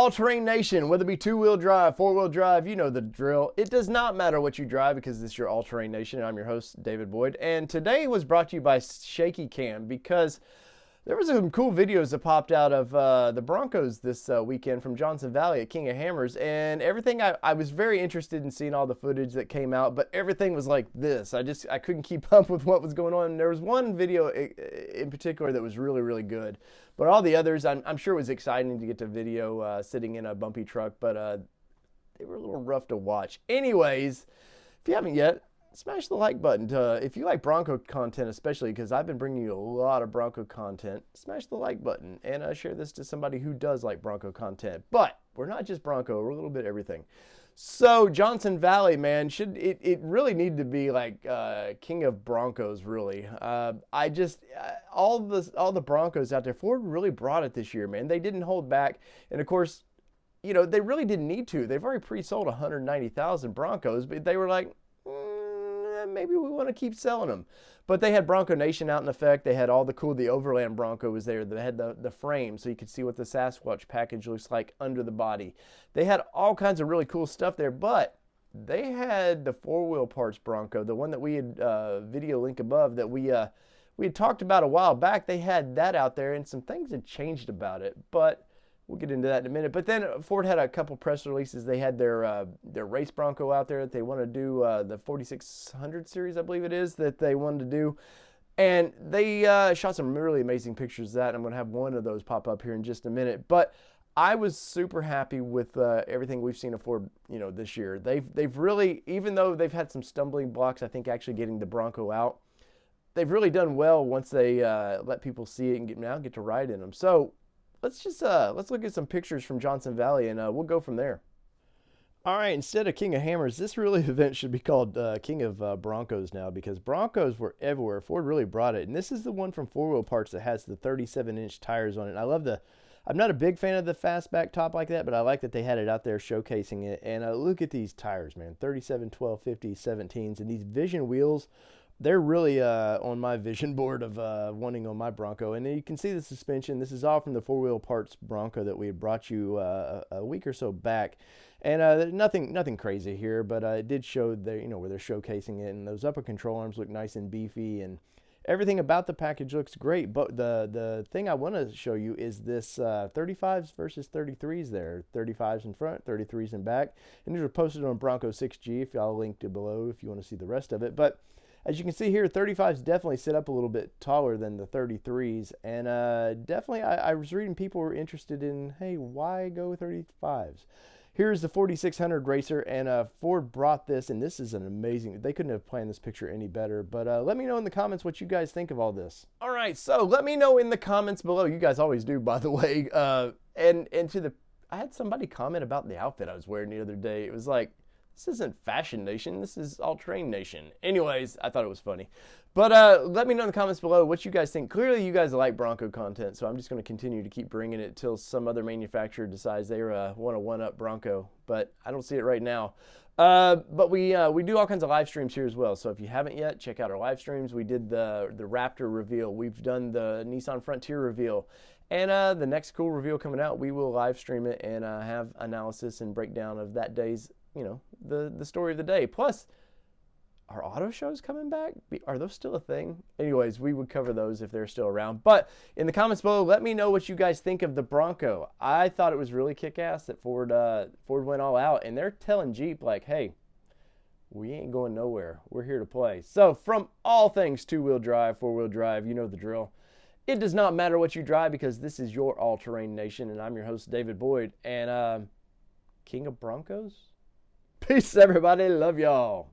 all-terrain nation, whether it be two-wheel drive, four-wheel drive, you know the drill. It does not matter what you drive because this is your all-terrain nation. I'm your host, David Boyd. And today was brought to you by Shaky Cam because there was some cool videos that popped out of the Broncos this weekend from Johnson Valley at King of Hammers. And everything, I was very interested in seeing all the footage that came out, but everything was like this. I couldn't keep up with what was going on. And there was one video in particular that was really, really good. But all the others, I'm sure it was exciting to get to video sitting in a bumpy truck, but they were a little rough to watch. Anyways, if you haven't yet, smash the like button. If you like Bronco content, especially because I've been bringing you a lot of Bronco content, smash the like button and share this to somebody who does like Bronco content. But we're not just Bronco, we're a little bit everything. So Johnson Valley, man, it really needed to be like king of Broncos, really. All the Broncos out there, Ford really brought it this year, man. They didn't hold back, and of course, you know, they really didn't need to. They've already pre-sold 190,000 Broncos, but they were like, maybe we want to keep selling them. But they had Bronco Nation out in effect. They had all the cool, the Overland Bronco was there. They had the frame so you could see what the Sasquatch package looks like under the body. They had all kinds of really cool stuff there, but they had the four-wheel parts Bronco, the one that we had video link above that we had talked about a while back. They had that out there, and some things had changed about it, but we'll get into that in a minute. But then Ford had a couple press releases. They had their race Bronco out there that they want to do, the 4600 series, I believe it is, that they wanted to do. And they shot some really amazing pictures of that. I'm going to have one of those pop up here in just a minute. But I was super happy with everything we've seen of Ford, you know, this year. They've really, even though they've had some stumbling blocks, I think actually getting the Bronco out, they've really done well once they let people see it and get to ride in them. So let's look at some pictures from Johnson Valley, and we'll go from there. All right, instead of King of Hammers, this really event should be called King of Broncos now, because Broncos were everywhere. Ford really brought it, and this is the one from Four Wheel Parts that has the 37-inch tires on it. And I love I'm not a big fan of the fastback top like that, but I like that they had it out there showcasing it. And look at these tires, man, 37, 12, 50, 17s, and these Vision wheels. They're really on my vision board of wanting on my Bronco. And you can see the suspension. This is all from the Four Wheel Parts Bronco that we had brought you a week or so back. And nothing crazy here, but it did show there, you know, where they're showcasing it. And those upper control arms look nice and beefy, and everything about the package looks great. But the thing I want to show you is this 35s versus 33s there. 35s in front, 33s in back. And these are posted on Bronco 6G, if y'all linked it below if you want to see the rest of it. But as you can see here, 35s definitely sit up a little bit taller than the 33s. And definitely, I was reading people were interested in, hey, why go 35s? Here's the 4600 Racer, and Ford brought this, and this is an amazing, they couldn't have planned this picture any better. But let me know in the comments what you guys think of all this. All right, so let me know in the comments below. You guys always do, by the way. I had somebody comment about the outfit I was wearing the other day. It was like, this isn't Fashion Nation, this is All-Terrain Nation. Anyways, I thought it was funny. But let me know in the comments below what you guys think. Clearly, you guys like Bronco content, so I'm just going to continue to keep bringing it till some other manufacturer decides they want to one-up Bronco. But I don't see it right now. But we do all kinds of live streams here as well. So if you haven't yet, check out our live streams. We did the Raptor reveal. We've done the Nissan Frontier reveal. And the next cool reveal coming out, we will live stream it and have analysis and breakdown of that day's, you know, the story of the day. Plus, are auto shows coming back? Are those still a thing? Anyways, we would cover those if they're still around. But in the comments below, let me know what you guys think of the Bronco. I thought it was really kick-ass that Ford went all out, and they're telling Jeep, like, hey, we ain't going nowhere. We're here to play. So from all things two-wheel drive, four-wheel drive, you know the drill. It does not matter what you drive because this is your all-terrain nation, and I'm your host, David Boyd. And King of Broncos? Peace, everybody. Love y'all.